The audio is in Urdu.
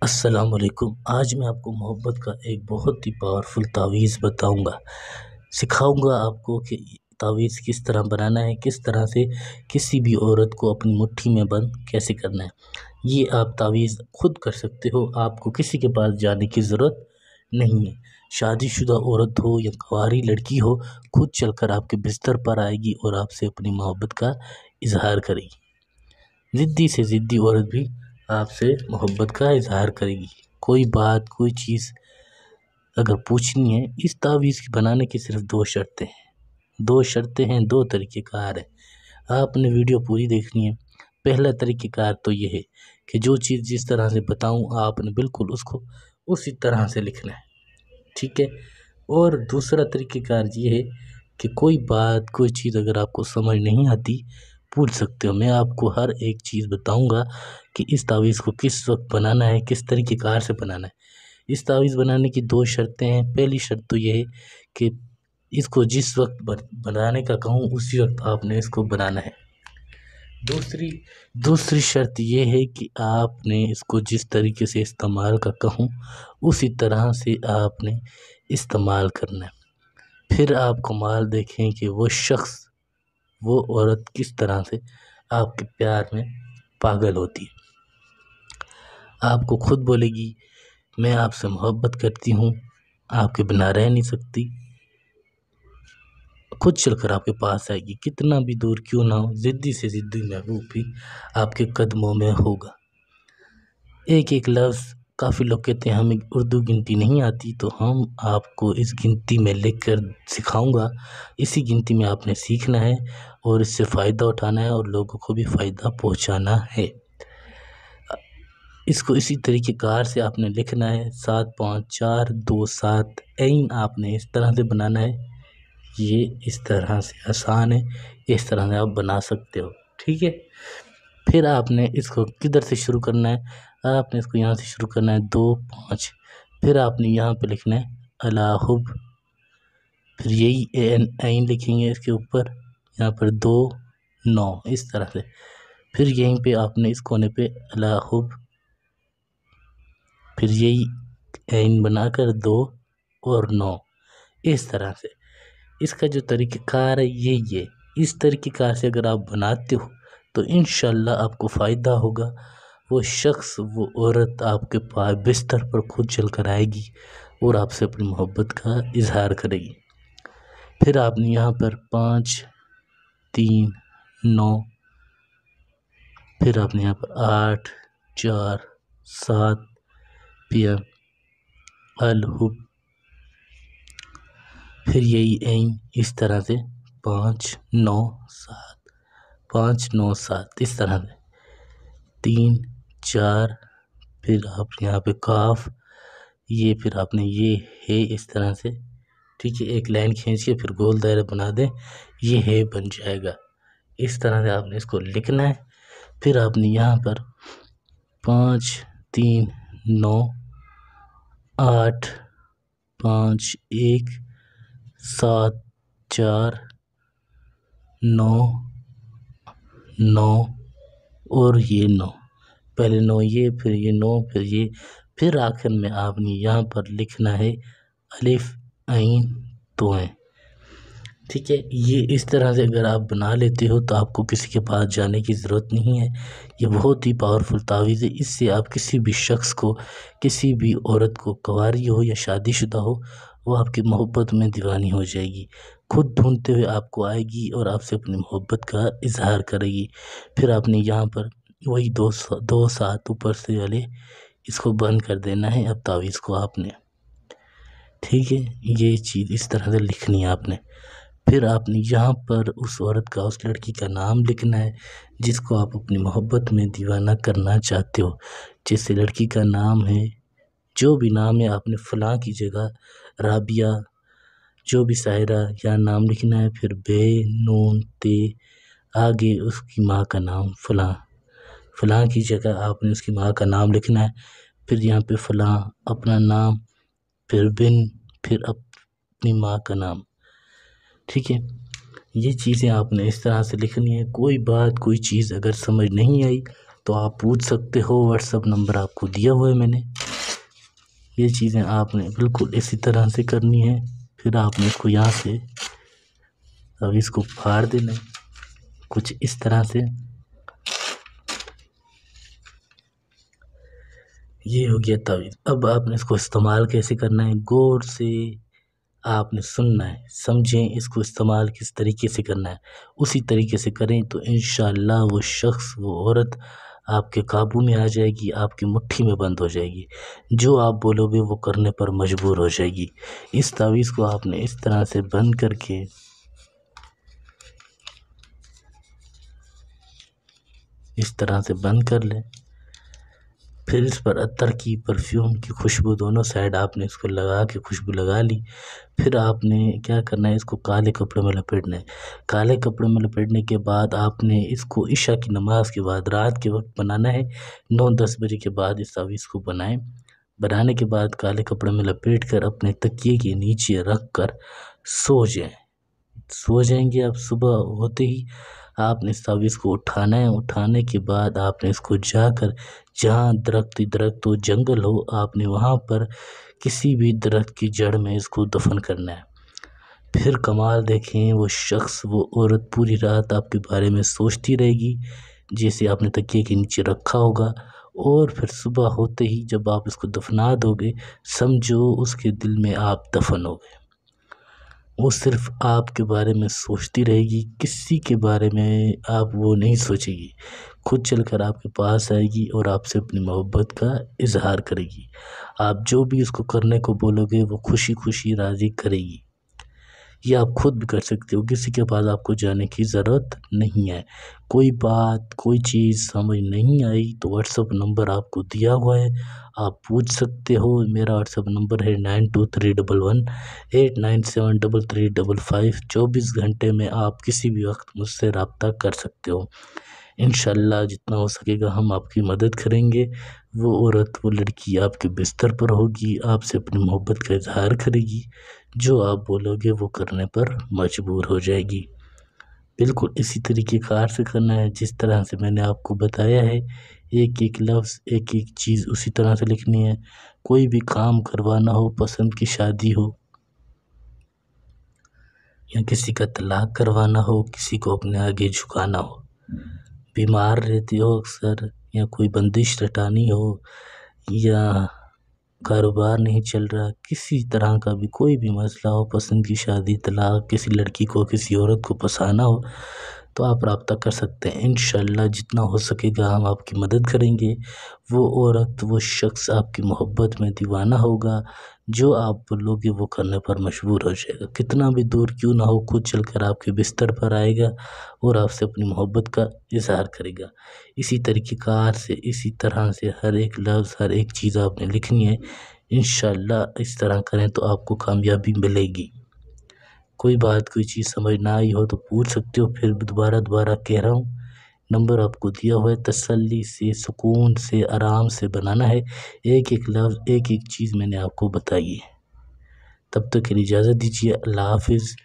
السلام علیکم۔ آج میں آپ کو محبت کا ایک بہت ہی پاورفل تعویذ بتاؤں گا، سکھاؤں گا آپ کو کہ تعویذ کس طرح بنانا ہے، کس طرح سے کسی بھی عورت کو اپنی مٹھی میں بند کیسے کرنا ہے۔ یہ آپ تعویذ خود کر سکتے ہو، آپ کو کسی کے پاس جانے کی ضرورت نہیں ہے۔ شادی شدہ عورت ہو یا کنواری لڑکی ہو، خود چل کر آپ کے بستر پر آئے گی اور آپ سے اپنی محبت کا اظہار کرے گی۔ ضدی سے ضدی عورت بھی آپ سے محبت کا اظہار کرے گی۔ کوئی بات، کوئی چیز اگر پوچھنی ہے، اس تعویذ کے بنانے کی صرف دو شرطیں ہیں، دو طریقہ کار ہے۔ آپ نے ویڈیو پوری دیکھنی ہے۔ پہلا طریقہ کار تو یہ ہے کہ جو چیز جس طرح سے بتاؤں آپ نے بالکل اس کو اسی طرح سے لکھنا ہے، ٹھیک ہے۔ اور دوسرا طریقہ کار یہ ہے کہ کوئی بات، کوئی چیز اگر آپ کو سمجھ نہیں آتی پوچھ سکتے ہو۔ میں آپ کو ہر ایک چیز بتاؤں گا کہ اس تعویذ کو کس وقت بنانا ہے، کس طریقہ کار سے بنانا ہے۔ اس تعویذ بنانے کی دو شرطیں ہیں۔ پہلی شرط تو یہ ہے کہ اس کو جس وقت بنانے کا کہوں اسی وقت آپ نے اس کو بنانا ہے۔ دوسری شرط یہ ہے کہ آپ نے اس کو جس طریقے سے استعمال کا کہوں اسی طرح سے آپ نے استعمال کرنا ہے۔ پھر آپ کمال دیکھیں کہ وہ شخص، وہ عورت کس طرح سے آپ کے پیار میں پاگل ہوتی ہے۔ آپ کو خود بولے گی میں آپ سے محبت کرتی ہوں، آپ کے بنا رہ نہیں سکتی۔ خود چل کر آپ کے پاس آئے گی، کتنا بھی دور کیوں نہ ہو، ضدی سے ضدی محبوب بھی آپ کے قدموں میں ہوگا۔ ایک ایک لفظ، کافی لوگ کہتے ہیں ہمیں اردو گنتی نہیں آتی، تو ہم آپ کو اس گنتی میں لکھ کر سکھاؤں گا۔ اسی گنتی میں آپ نے سیکھنا ہے اور اس سے فائدہ اٹھانا ہے اور لوگوں کو بھی فائدہ پہنچانا ہے۔ اس کو اسی طریقے کار سے آپ نے لکھنا ہے، 7 5 4 2 7 عین آپ نے اس طرح سے بنانا ہے۔ یہ اس طرح سے آسان ہے، اس طرح سے آپ بنا سکتے ہو، ٹھیک ہے۔ پھر آپ نے اس کو کدھر سے شروع کرنا ہے؟ آپ نے اس کو یہاں سے شروع کرنا ہے 2 5، پھر آپ نے یہاں پہ لکھنا ہے الحب، پھر یہی عین لکھیں گے اس کے اوپر، یہاں پر 2 9 اس طرح سے، پھر یہیں پہ آپ نے اس کونے پہ الحب، پھر یہی عین بنا کر 2 اور 9 اس طرح سے۔ اس کا جو طریقہ کار ہے یہ اس طریقہ کار سے اگر آپ بناتے ہو تو انشاءاللہ آپ کو فائدہ ہوگا۔ وہ شخص، وہ عورت آپ کے پاس بستر پر خود چل کر آئے گی اور آپ سے اپنی محبت کا اظہار کرے گی۔ پھر آپ نے یہاں پر 5 3 9، پھر آپ نے یہاں پر 8 4 7 پھر الحب، پھر یہی عین اس طرح سے 5 9 7 5 9 7 اس طرح سے 3 4، پھر آپ یہاں پہ کاف، یہ پھر آپ نے یہ ہے اس طرح سے، ٹھیک ہے۔ ایک لائن کھینچ کے پھر گول دائرہ بنا دیں، یہ ہے بن جائے گا۔ اس طرح سے آپ نے اس کو لکھنا ہے۔ پھر آپ نے یہاں پر 5 3 9 8 5 1 7 4 9 9 اور یہ 9، پہلے 9 یہ، پھر یہ 9، پھر یہ، پھر آخر میں آپ نے یہاں پر لکھنا ہے الف عین تویں، ٹھیک ہے۔ یہ اس طرح سے اگر آپ بنا لیتے ہو تو آپ کو کسی کے پاس جانے کی ضرورت نہیں ہے۔ یہ بہت ہی پاورفل تعویذ ہے۔ اس سے آپ کسی بھی شخص کو، کسی بھی عورت کو، کنواری ہو یا شادی شدہ ہو، وہ آپ کی محبت میں دیوانی ہو جائے گی، خود ڈھونڈتے ہوئے آپ کو آئے گی اور آپ سے اپنی محبت کا اظہار کرے گی۔ پھر آپ نے یہاں پر وہی 2 7 اوپر سے والے اس کو بند کر دینا ہے اب تعویذ کو آپ نے، ٹھیک ہے۔ یہ چیز اس طرح سے لکھنی ہے آپ نے۔ پھر آپ نے یہاں پر اس عورت کا، اس لڑکی کا نام لکھنا ہے جس کو آپ اپنی محبت میں دیوانہ کرنا چاہتے ہو۔ جیسے لڑکی کا نام ہے، جو بھی نام ہے آپ نے فلاں کی جگہ رابعہ، جو بھی ساحرہ یا نام لکھنا ہے، پھر بے نون تے، آگے اس کی ماں کا نام فلاں کی جگہ آپ نے اس کی ماں کا نام لکھنا ہے، پھر یہاں پہ فلاں اپنا نام، پھر بن، پھر اپنی ماں کا نام، ٹھیک ہے۔ یہ چیزیں آپ نے اس طرح سے لکھنی ہے۔ کوئی بات، کوئی چیز اگر سمجھ نہیں آئی تو آپ پوچھ سکتے ہو، واٹس ایپ نمبر آپ کو دیا ہوا ہے میں نے۔ یہ چیزیں آپ نے بالکل اسی طرح سے کرنی ہے. پھر آپ نے اس کو یہاں سے اب اس کو پھاڑ دینا ہے کچھ اس طرح سے. یہ ہو گیا تعویذ. اب آپ نے اس کو استعمال کیسے کرنا ہے، غور سے آپ نے سننا ہے، سمجھیں اس کو استعمال کس طریقے سے کرنا ہے، اسی طریقے سے کریں تو انشاءاللہ وہ شخص، وہ عورت آپ کے قابو میں آ جائے گی، آپ کی مٹھی میں بند ہو جائے گی. جو آپ بولو گے وہ کرنے پر مجبور ہو جائے گی. اس تعویذ کو آپ نے اس طرح سے بند کر کے اس طرح سے بند کر لیں. پھر اس پر عطر کی، پرفیوم کی خوشبو دونوں سائڈ آپ نے اس کو لگا کے خوشبو لگا لی. پھر آپ نے کیا کرنا ہے، اس کو کالے کپڑے میں لپیٹنا ہے. کالے کپڑے میں لپیٹنے کے بعد آپ نے اس کو عشاء کی نماز کے بعد رات کے وقت بنانا ہے. 9-10 بجے کے بعد اس تعویذ کو بنائیں. بنانے کے بعد کالے کپڑے میں لپیٹ کر اپنے تکیے کے نیچے رکھ کر سو جائیں. سو جائیں گے. اب صبح ہوتے ہی آپ نے اس تعویذ کو اٹھانا ہے. اٹھانے کے بعد آپ نے اس کو جا کر جہاں درخت ہو، جنگل ہو، آپ نے وہاں پر کسی بھی درخت کی جڑ میں اس کو دفن کرنا ہے. پھر کمال دیکھیں، وہ شخص، وہ عورت پوری رات آپ کے بارے میں سوچتی رہے گی جیسے آپ نے تکیے کے نیچے رکھا ہوگا. اور پھر صبح ہوتے ہی جب آپ اس کو دفنا دو گے، سمجھو اس کے دل میں آپ دفن ہو گئے. وہ صرف آپ کے بارے میں سوچتی رہے گی، کسی کے بارے میں آپ وہ نہیں سوچے گی. خود چل کر آپ کے پاس آئے گی اور آپ سے اپنی محبت کا اظہار کرے گی. آپ جو بھی اس کو کرنے کو بولو گے وہ خوشی خوشی راضی کرے گی. یہ آپ خود بھی کر سکتے ہو، کسی کے پاس آپ کو جانے کی ضرورت نہیں ہے. کوئی بات، کوئی چیز سمجھ نہیں آئی تو واٹس ایپ نمبر آپ کو دیا ہوا ہے، آپ پوچھ سکتے ہو. میرا واٹس ایپ نمبر ہے 923118973355. 24 گھنٹے میں آپ کسی بھی وقت مجھ سے رابطہ کر سکتے ہو. انشاءاللہ جتنا ہو سکے گا ہم آپ کی مدد کریں گے. وہ عورت، وہ لڑکی آپ کے بستر پر ہوگی، آپ سے اپنی محبت کا اظہار کرے گی. جو آپ بولو گے وہ کرنے پر مجبور ہو جائے گی. بالکل اسی طریقے کار سے کرنا ہے جس طرح سے میں نے آپ کو بتایا ہے. ایک ایک لفظ، ایک ایک چیز اسی طرح سے لکھنی ہے. کوئی بھی کام کروانا ہو، پسند کی شادی ہو یا کسی کا طلاق کروانا ہو، کسی کو اپنے آگے جھکانا ہو، بیمار رہتے ہو اکثر، یا کوئی بندش رٹانی ہو، یا کاروبار نہیں چل رہا، کسی طرح کا بھی کوئی بھی مسئلہ ہو، پسند کی شادی، طلاق، کسی لڑکی کو کسی عورت کو پسانا ہو تو آپ رابطہ کر سکتے ہیں. انشاءاللہ جتنا ہو سکے گا ہم آپ کی مدد کریں گے. وہ عورت، وہ شخص آپ کی محبت میں دیوانہ ہوگا. جو آپ بولو گے وہ کرنے پر مجبور ہو جائے گا. کتنا بھی دور کیوں نہ ہو، خود چل کر آپ کے بستر پر آئے گا اور آپ سے اپنی محبت کا اظہار کرے گا. اسی طریقے کار سے، اسی طرح سے ہر ایک لفظ، ہر ایک چیز آپ نے لکھنی ہے. انشاءاللہ اس طرح کریں تو آپ کو کامیابی ملے گی. کوئی بات، کوئی چیز سمجھ نہ آئی ہو تو پوچھ سکتے ہو. پھر دوبارہ کہہ رہا ہوں، نمبر آپ کو دیا ہوا ہے. تسلی سے، سکون سے، آرام سے بنانا ہے. ایک ایک لفظ، ایک ایک چیز میں نے آپ کو بتائی ہے. تب تک کے لیے اجازت دیجیے. اللہ حافظ.